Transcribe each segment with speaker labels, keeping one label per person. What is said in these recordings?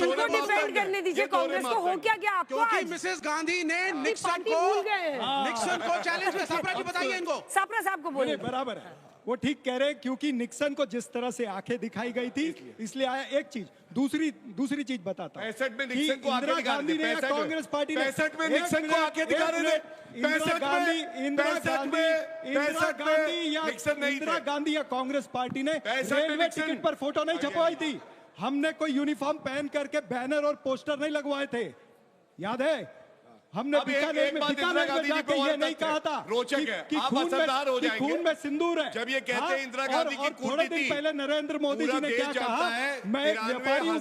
Speaker 1: इनको डिफेंड करने दीजिए कांग्रेस को। हो क्या गया आपको
Speaker 2: क्योंकि
Speaker 1: आज?
Speaker 2: मिसेस गांधी ने निक्सन को चैलेंज किया। सापरा जी बताइए इनको।
Speaker 1: सापरा साहब को बोलिए।
Speaker 3: बराबर है, वो ठीक कह रहे हैं, क्योंकि निक्सन को जिस तरह से आंखें दिखाई गई थी इसलिए आया। एक चीज, दूसरी चीज बताता हूं।
Speaker 4: 65 में निक्सन को आंखें दिखा रहे थे,
Speaker 3: कांग्रेस पार्टी ने
Speaker 4: 65 में निक्सन को आंखें दिखा रहे थे,
Speaker 3: इंदिरा गांधी या कांग्रेस पार्टी ने रेलवे टिकट पर फोटो नहीं छपवाई थी। हमने कोई यूनिफॉर्म पहन करके बैनर और पोस्टर नहीं लगवाए थे, याद है? हमने बीकानेर में जाके ये नहीं कहा था कि खून में सिंदूर है।
Speaker 4: जब ये कहते हैं इंदिरा गांधी की
Speaker 3: थोड़े दिन पहले नरेंद्र मोदी जी ने क्या कहा, मैं एक व्यापारी हूँ,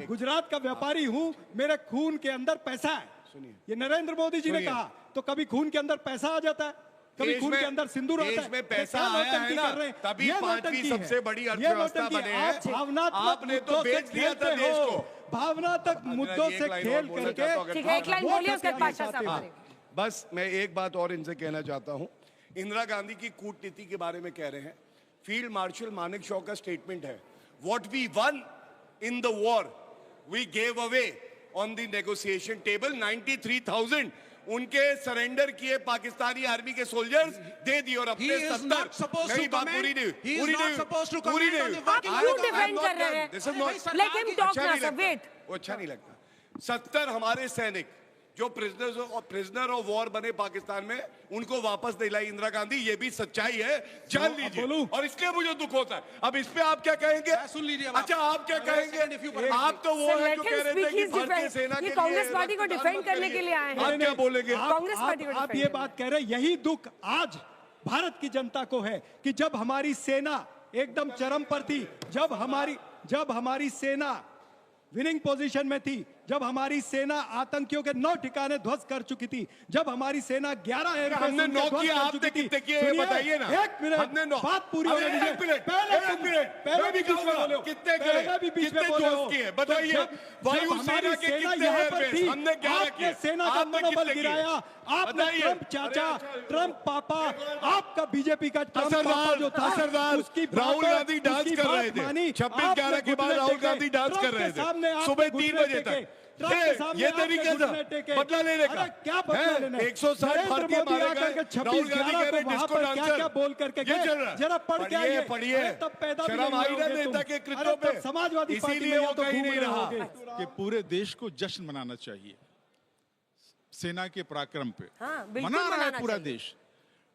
Speaker 3: गुजरात का व्यापारी हूँ, मेरे खून के अंदर पैसा है। ये नरेंद्र मोदी जी ने कहा। तो कभी खून के अंदर पैसा आ जाता है, कभी खून के अंदर सिंदूर आता है।
Speaker 4: देश में पैसा आया है ना, तभी 5वीं सबसे बड़ी अर्थव्यवस्था बने हैं। आपने तो बेच दिया था देश को
Speaker 3: भावनात्मक मुद्दों से खेल करके।
Speaker 1: ठीक है, एक लाइन बोलिए, उसके बाद बादशाह साहब बोलेंगे।
Speaker 4: बस मैं एक बात और इनसे कहना चाहता हूं। इंदिरा गांधी की कूटनीति के बारे में कह रहे हैं। फील्ड मार्शल मानेक शॉ का स्टेटमेंट है, what we won in the war we gave away on the negotiation table. 93,000 उनके सरेंडर किए पाकिस्तानी आर्मी के सोल्जर्स दे दिए और अपने 70। मेरी बात पूरी नहीं हुई।
Speaker 1: आप क्यों डिफेंड कर रहे हैं? Let him talk now, sir. Wait.
Speaker 4: वो अच्छा नहीं लगता। 70 हमारे सैनिक जो प्रिजनर ऑफ वॉर बने पाकिस्तान में, उनको वापस दिलाई इंदिरा गांधी। ये भी सच्चाई है, जान लीजिए। और इसलिए मुझे दुख होता है। अब इस पे आप क्या कहेंगे?
Speaker 2: सुन लीजिए।
Speaker 4: अच्छा, आप क्या कहेंगे? आप तो वो है जो कह रहे थे कि भारतीय सेना के लिए
Speaker 1: कांग्रेस पार्टी को डिफेंड करने के लिए आए हैं।
Speaker 4: आप क्या बोलेंगे?
Speaker 1: कांग्रेस पार्टी को
Speaker 3: आप ये बात कह रहे हैं, यही दुख आज भारत की जनता को है कि जब हमारी सेना एकदम चरम पर थी, जब हमारी सेना विनिंग पोजीशन में थी, जब हमारी सेना आतंकियों के 9 ठिकाने ध्वस्त कर चुकी थी, जब हमारी सेना 11
Speaker 4: हमने 9 किया, आपने कितने किए बताइए ना।
Speaker 3: एक मिनट,
Speaker 4: हमने 9
Speaker 3: बात पूरी होने दीजिए।
Speaker 4: पहले भी बीच में बोलो, कितने किए बताइए। वायुसेना के कितने एयरबेस हमने 11 किए?
Speaker 3: सेना का मनोबल गिराया आपने। ट्रंप चाचा, ट्रंप पापा, आपका बीजेपी का ट्रंप पापा जो था,
Speaker 4: उसकी राहुल गांधी डांस कर रहे थे। 26/11 के बाद राहुल गांधी डांस कर रहे थे सुबह 3 बजे तक। ये तरीका था बदला लेने का।
Speaker 3: क्या बदला लेना?
Speaker 4: 160 भारतीय मारे गए। राहुल गांधी कह रहे डिस्को डांसर।
Speaker 3: क्या बोल करके
Speaker 4: ये चल रहा है।
Speaker 3: जरा पढ़ के आइए,
Speaker 4: पढ़िए। शर्म आई ना नेता के कृत्यों पे?
Speaker 3: समाजवादी पार्टी
Speaker 4: इसीलिए वो कहीं नहीं रहा
Speaker 5: कि पूरे देश को जश्न मनाना चाहिए सेना के पराक्रम पे। मना रहा है पूरा देश,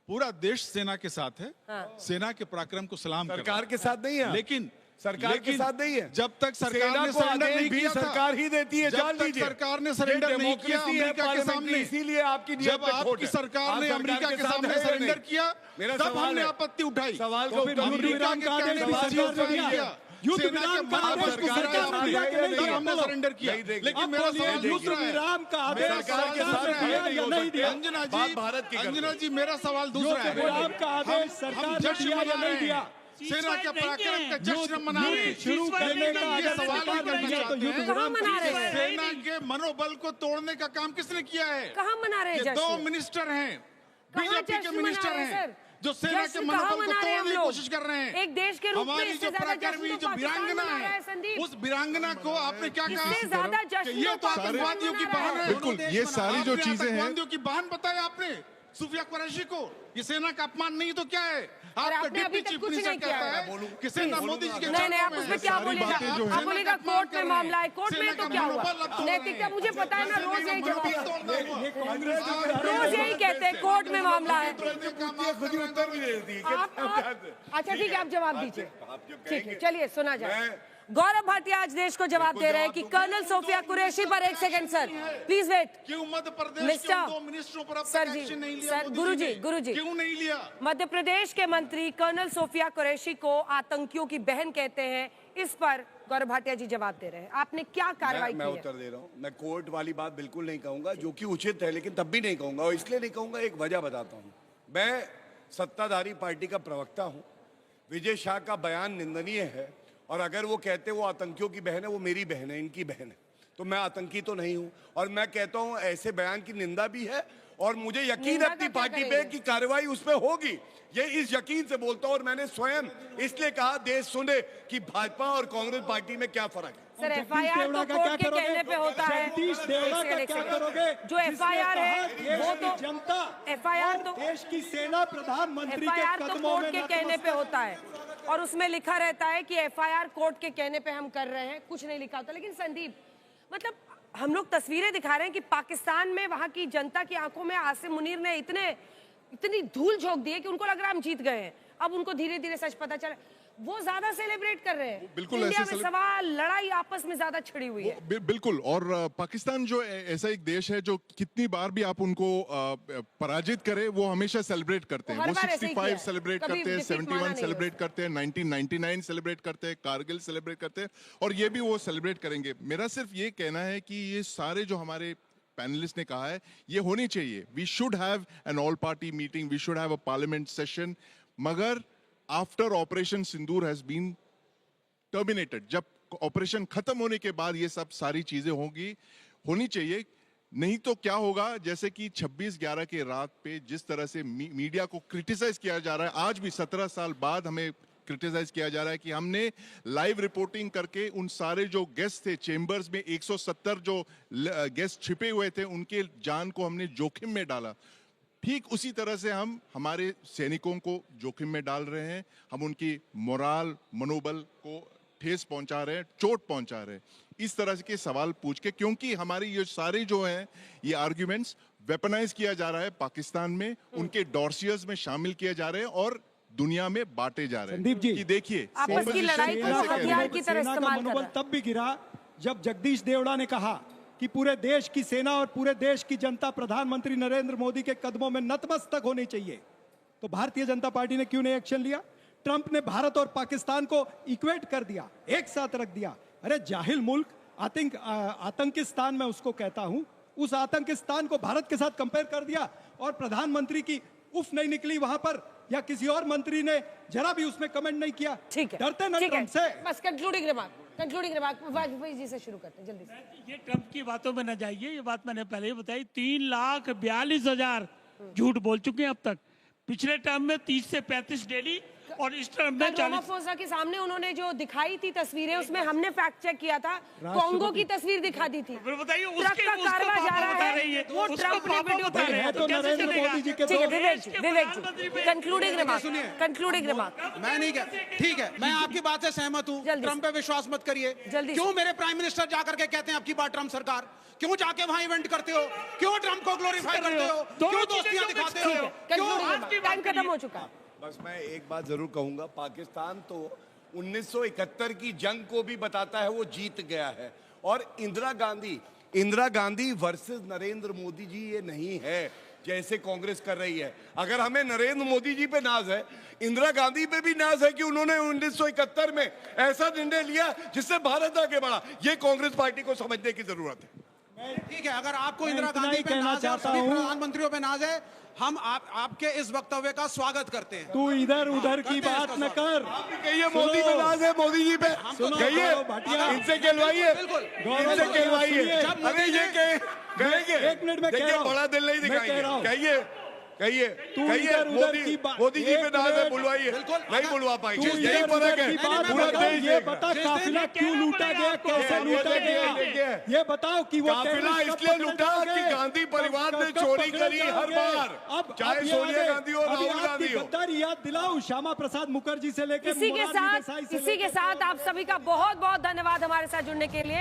Speaker 5: पूरा देश सेना के साथ है। सेना के पराक्रम को सलाम
Speaker 4: सरकार के साथ नहीं है,
Speaker 5: लेकिन
Speaker 4: सरकार के साथ नहीं है।
Speaker 5: जब तक सरकार ने सरेंडर नहीं किया,
Speaker 4: सरकार ही देती है।
Speaker 5: जब तक सरकार ने सरेंडर नहीं किया अमेरिका के सामने,
Speaker 4: इसीलिए आपकी
Speaker 5: जब आपकी सरकार ने अमेरिका के सामने सरेंडर किया, तब हमने आपत्ति उठाई।
Speaker 4: सवाल का उत्तर
Speaker 3: युद्ध विराम का आदेश को सरकार ने दिया कि नहीं?
Speaker 5: हमने सरेंडर किया। लेकिन मेरा सवाल
Speaker 3: युद्ध विराम का आदेश सरकार ने दिया या नहीं दिया?
Speaker 5: अंजना जी, मेरा सवाल दूसरा है।
Speaker 3: विराम का आदेश सरकार ने दिया या नहीं दिया?
Speaker 5: सेना के पराक्रम का जश्न मना रहे हैं।
Speaker 3: शुरू करने का
Speaker 5: ये सवाल ही करना
Speaker 3: तो युद्ध
Speaker 5: चाहते
Speaker 3: विराम
Speaker 1: मना रहे हैं?
Speaker 5: सेना के मनोबल को तोड़ने का काम किसने किया है?
Speaker 1: कहाँ मना रहे हैं?
Speaker 5: ये 2 मिनिस्टर हैं, बीजेपी के
Speaker 1: जश्न
Speaker 5: मिनिस्टर
Speaker 1: मना रहे हैं,
Speaker 5: हैं, जो सेना के मनोबल को तोड़ने की कोशिश कर रहे हैं।
Speaker 1: एक देश के रूप में
Speaker 5: हमारी
Speaker 1: इससे
Speaker 5: जो
Speaker 1: ज्यादा
Speaker 5: पराक्रमी
Speaker 1: जश्न
Speaker 5: जो
Speaker 1: तो
Speaker 5: वीरांगना
Speaker 1: पाकिस्तान मना रहा
Speaker 5: है,
Speaker 1: है, संदीप।
Speaker 5: उस वीरांगना को आपने क्या कहा?
Speaker 1: इससे ज्यादा जश्न
Speaker 5: ये तो
Speaker 1: पाकिस्तान
Speaker 5: आतंकवादियों की
Speaker 1: मना रहा
Speaker 5: बहन है।
Speaker 6: बिल्कुल, ये सारी जो चीजें हैं,
Speaker 5: आतंकवादियों की बहन बताया आपने सूफिया कुरैशी को। ये सेना का अपमान नहीं तो क्या है? आपका
Speaker 1: आपने अभी
Speaker 5: डिप्टी
Speaker 1: तक
Speaker 5: चीफ
Speaker 1: कुछ
Speaker 5: मिनिस्टर
Speaker 1: नहीं किया
Speaker 5: कहता
Speaker 1: है।
Speaker 5: है कि सेना मोदी जी के
Speaker 1: नहीं, आप उसमें क्या बोलेगा? आप बोलेगा कोर्ट में मामला है, कोर्ट में तो क्या हुआ? नैतिकता मुझे पता है ना, रोज यही जवाब, रोज यही कहते हैं कोर्ट में मामला है।
Speaker 4: उत्तर भी दे देती है।
Speaker 1: अच्छा ठीक है, आप जवाब दीजिए। ठीक है, चलिए सुना जाए। गौरव भाटिया आज देश को जवाब दे रहे हैं कि कर्नल सोफिया कुरैशी पर। एक सेकंड सर, प्लीज वेट।
Speaker 5: क्यों मध्य प्रदेश
Speaker 1: मिस्टर,
Speaker 5: के 2 मिनिस्टरों पर अब
Speaker 1: सर
Speaker 5: तक
Speaker 1: जी,
Speaker 5: एक्शन नहीं लिया?
Speaker 1: सर, गुरुजी,
Speaker 5: क्यों नहीं लिया?
Speaker 1: मध्य प्रदेश के मंत्री कर्नल सोफिया कुरैशी को आतंकियों की बहन कहते हैं, इस पर गौरव भाटिया जी जवाब दे रहे हैं। आपने क्या कार्रवाई की
Speaker 4: मैं
Speaker 1: है?
Speaker 4: उत्तर दे रहा हूँ। मैं कोर्ट वाली बात बिल्कुल नहीं कहूंगा, जो कि उचित है, लेकिन तब भी नहीं कहूंगा। और इसलिए नहीं कहूंगा, एक वजह बताता हूँ। मैं सत्ताधारी पार्टी का प्रवक्ता हूँ। विजय शाह का बयान निंदनीय है, और अगर वो कहते वो आतंकियों की बहन है, वो मेरी बहन है, इनकी बहन है, तो मैं आतंकी तो नहीं हूं। और मैं कहता हूं ऐसे बयान की निंदा भी है, और मुझे यकीन है अपनी पार्टी पे कि कार्रवाई उस पे होगी। ये इस यकीन से बोलता हूं। और मैंने स्वयं इसलिए कहा, देश सुने कि भाजपा और कांग्रेस पार्टी में क्या फर्क है।
Speaker 1: सर
Speaker 3: जगदीश
Speaker 1: FIR
Speaker 3: देवड़ा
Speaker 1: तो
Speaker 3: का क्या
Speaker 1: कोर्ट के
Speaker 3: करोगे?
Speaker 1: कहने पे होता है।
Speaker 3: जगदीश देवड़ा का
Speaker 1: एक
Speaker 3: क्या
Speaker 1: सेकंड।
Speaker 3: करोगे?
Speaker 1: जो
Speaker 3: जिसने
Speaker 1: FIR है
Speaker 3: कहा देश
Speaker 1: वो
Speaker 3: की
Speaker 1: तो
Speaker 3: जनता
Speaker 1: FIR
Speaker 3: और
Speaker 1: तो
Speaker 3: देश की सेना प्रधानमंत्री के
Speaker 1: FIR तो
Speaker 3: कदमों
Speaker 1: कोर्ट
Speaker 3: में
Speaker 1: के कहने पे
Speaker 3: नतमस्तक।
Speaker 1: होता है और उसमें लिखा रहता है कि FIR कोर्ट के कहने पे हम कर रहे हैं, कुछ नहीं लिखा होता। लेकिन संदीप, मतलब हम लोग तस्वीरें दिखा रहे हैं कि पाकिस्तान में वहां की जनता की आंखों में आसिम मुनीर ने इतनी धूल झोंक दी है कि उनको लग रहा है हम जीत गए हैं। अब उनको धीरे धीरे सच पता चला, वो ज्यादा सेलिब्रेट कर रहे हैं।
Speaker 6: बिल्कुल
Speaker 1: इंडिया
Speaker 6: ऐसे
Speaker 1: में सवाल लड़ाई आपस में ज्यादा छिड़ी हुई है।
Speaker 6: बिल्कुल। और पाकिस्तान जो ऐसा एक देश है जो कितनी बार भी आप उनको पराजित करे वो हमेशा सेलिब्रेट करते हैं।
Speaker 1: हर
Speaker 6: वो
Speaker 1: बार ऐसे ही किया
Speaker 6: 65
Speaker 1: है।
Speaker 6: सेलिब्रेट
Speaker 1: कभी
Speaker 6: करते हैं,
Speaker 1: defeat माना
Speaker 6: 71
Speaker 1: नहीं
Speaker 6: सेलिब्रेट करते हैं, 1999 सेलिब्रेट करते हैं, कारगिल सेलिब्रेट करते हैं और ये भी वो सेलिब्रेट करेंगे। मेरा सिर्फ ये कहना है कि ये सारे जो हमारे पैनलिस्ट ने कहा है ये होनी चाहिए। We should have an all party meeting, we should have a parliament session, मगर after operation Sindoor has been terminated, जब ऑपरेशन खत्म होने के बाद ये सब सारी चीजें होनी चाहिए। नहीं तो क्या होगा, जैसे कि 26/11 के रात पे जिस तरह से मीडिया को क्रिटिसाइज किया जा रहा है, आज भी 17 साल बाद हमें क्रिटिसाइज किया जा रहा है कि हमने लाइव रिपोर्टिंग करके उन सारे जो गेस्ट थे चेंबर्स में, 170 जो गेस्ट छिपे हुए थे, उनके जान को हमने जोखिम में डाला। ठीक उसी तरह से हम हमारे सैनिकों को जोखिम में डाल रहे हैं, हम उनकी मोराल मनोबल को ठेस पहुंचा रहे हैं, चोट पहुंचा रहे हैं, इस तरह के सवाल पूछ के, क्योंकि हमारी ये सारे जो हैं ये आर्ग्यूमेंट्स वेपनाइज किया जा रहा है पाकिस्तान में, उनके डॉर्सियर्स में शामिल किए जा रहे हैं और दुनिया में बांटे जा रहे हैं।
Speaker 3: संदीप जी,
Speaker 6: कि देखिए
Speaker 1: आपस की लड़ाई को
Speaker 3: सेना का
Speaker 1: हथियार की तरह
Speaker 3: सेना का
Speaker 1: इस्तेमाल कर
Speaker 3: मनोबल
Speaker 1: रहा है।
Speaker 3: तब भी गिरा जब जगदीश देवड़ा ने कहा कि पूरे देश की सेना और पूरे देश की जनता प्रधानमंत्री नरेंद्र मोदी के कदमों में नतमस्तक होनी चाहिए। तो भारतीय जनता पार्टी ने क्यों नहीं एक्शन लिया? ट्रंप ने भारत और पाकिस्तान को इक्वेट कर दिया, एक साथ रख दिया। अरे जाहिल मुल्क, आतंकिस्तान मैं उसको कहता हूं, उस आतंकिस्तान को भारत के साथ कंपेयर कर दिया और प्रधानमंत्री की उफ नहीं निकली वहां पर, या किसी और मंत्री ने जरा भी उसमें कमेंट नहीं किया।
Speaker 1: ठीक है,
Speaker 3: डरते ना
Speaker 1: ठीक है।
Speaker 3: ट्रंप से।
Speaker 1: बस कंक्लूडिंग रिमार्क वाजपेयी जी से शुरू करते हैं जल्दी से।
Speaker 7: ये ट्रंप की बातों में न जाइए, ये बात मैंने पहले ही बताई। 3,42,000 झूठ बोल चुके हैं अब तक। पिछले टर्म में 30 से 35 डेली और इस टर्म में 40।
Speaker 1: रामाफोसा के सामने उन्होंने जो दिखाई थी तस्वीरें, उसमें हमने फैक्ट चेक किया था, कोंगो की तस्वीर दिखा दी थी।
Speaker 7: फिर बताइए
Speaker 1: ट्रक का कारवा जा रहा है, वो ट्रंप ने वीडियो
Speaker 7: बता रहे हैं,
Speaker 3: तो
Speaker 7: कैसे
Speaker 3: नरेंद्र
Speaker 7: चलेगा?
Speaker 3: मोदी जी के
Speaker 1: ठीक है,
Speaker 3: दोस्त।
Speaker 1: विवेक जी कंक्लूडिंग रिमार्क।
Speaker 2: मैं नहीं कह, ठीक है, मैं आपकी बात से सहमत हूँ।
Speaker 1: जल्दी
Speaker 2: ट्रंप पे विश्वास मत करिए।
Speaker 1: जल्दी
Speaker 2: क्यों मेरे प्राइम मिनिस्टर जाकर के कहते हैं आपकी बात ट्रंप सरकार? क्यों जाके वहां इवेंट करते हो? क्यों ट्रंप को ग्लोरीफाई करते हो? क्यों दोस्तियां दिखाते हो?
Speaker 1: कंक्लूडिंग टाइम खत्म हो चुका है।
Speaker 4: बस मैं एक बात जरूर कहूंगा, पाकिस्तान तो 1971 की जंग को भी बताता है वो जीत गया है। और इंदिरा गांधी वर्सेस नरेंद्र मोदी जी ये नहीं है जैसे कांग्रेस कर रही है। अगर हमें नरेंद्र मोदी जी पे नाज है, इंदिरा गांधी पे भी नाज है कि उन्होंने 1971 में ऐसा निर्णय लिया जिससे भारत आगे बढ़ा। ये कांग्रेस पार्टी को समझने की जरूरत है।
Speaker 2: ठीक है, अगर आपको
Speaker 3: मैं
Speaker 2: इंदिरा
Speaker 3: इतना
Speaker 2: गांधी
Speaker 3: ही
Speaker 2: पे
Speaker 3: कहना
Speaker 2: नाज है और
Speaker 3: चाहता
Speaker 2: सभी
Speaker 3: हूं।
Speaker 2: प्रधानमंत्रियों पे नाज है, हम आपके इस वक्तव्य का स्वागत करते हैं।
Speaker 3: तू इधर उधर की
Speaker 2: करते हैं
Speaker 3: बात
Speaker 2: इसका
Speaker 3: न कर।
Speaker 4: कहिए मोदी पे नाज है, मोदी जी पे कहिए, इनसे कहलवाइए, इनसे कहलवाइए। अरे ये कहेंगे,
Speaker 3: एक मिनट में कह
Speaker 4: देखिए
Speaker 3: रहा हूं।
Speaker 4: बड़ा दिल नहीं
Speaker 3: मैं कह रहा हूं।
Speaker 4: दिखाएंगे, कहिए
Speaker 3: तू
Speaker 4: कहिए
Speaker 3: इधर उधर की
Speaker 4: मोदी जी पे
Speaker 3: एक
Speaker 4: नाज है,
Speaker 3: मिनट।
Speaker 4: बुलवाइए। नहीं बुलवा
Speaker 3: तू
Speaker 4: पाएंगे, यही
Speaker 3: इधर
Speaker 4: फर्क
Speaker 3: उधर
Speaker 4: है।
Speaker 3: की बात
Speaker 4: पूरा
Speaker 3: न कर।
Speaker 4: देश
Speaker 3: ये
Speaker 4: देख
Speaker 3: बता
Speaker 7: जिस
Speaker 3: काफिला
Speaker 7: दिन
Speaker 3: क्यों लूटा गया, कैसे
Speaker 4: ये
Speaker 3: लूटा गया,
Speaker 4: देखिए।
Speaker 3: ये बताओ कि वो
Speaker 4: काफिला
Speaker 3: टेररिस्ट कब
Speaker 4: इसलिए
Speaker 3: पकड़े
Speaker 4: लूटा कि
Speaker 3: जाओगे?
Speaker 4: गांधी परिवार ने
Speaker 3: कब
Speaker 4: चोरी
Speaker 3: पकड़े
Speaker 4: करी हर
Speaker 3: जाओगे?
Speaker 4: बार, चाहे
Speaker 3: ये
Speaker 4: सोनिया
Speaker 3: आगे-
Speaker 4: गांधी हो,
Speaker 3: अभी
Speaker 4: राहुल
Speaker 3: आपकी
Speaker 4: गांधी हो।
Speaker 3: गद्दारी याद दिलाऊं, श्यामा प्रसाद मुखर्जी से लेकर
Speaker 1: इसी के
Speaker 3: मोरारजी देसाई से
Speaker 1: साथ आप सभी का बहुत बहुत धन्यवाद हमारे साथ जुड़ने के लिए।